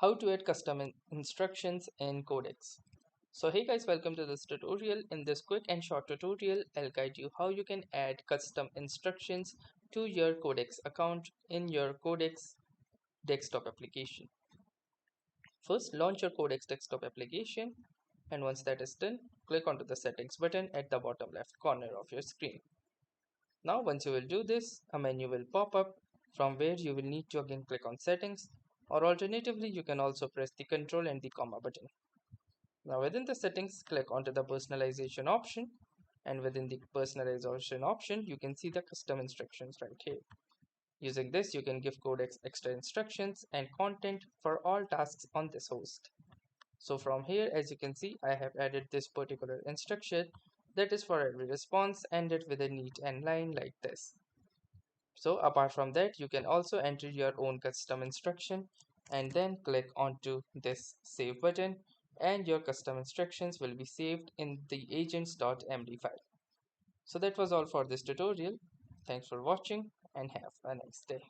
how to add custom instructions in Codex. So hey guys, welcome to this tutorial. In this quick and short tutorial, I'll guide you how you can add custom instructions to your Codex account in your Codex desktop application. First, launch your Codex desktop application, and once that is done, click onto the settings button at the bottom left corner of your screen. Now once you will do this, a menu will pop up from where you will need to again click on settings, or alternatively you can also press the control and the comma button. Now within the settings, click onto the personalization option, and within the personalization option you can see the custom instructions right here. Using this, you can give Codex extra instructions and content for all tasks on this host. So from here, as you can see, I have added this particular instruction that is for every response ended with a neat end line like this. So apart from that, you can also enter your own custom instruction and then click onto this save button, and your custom instructions will be saved in the agents.md file. So that was all for this tutorial. Thanks for watching and have a nice day.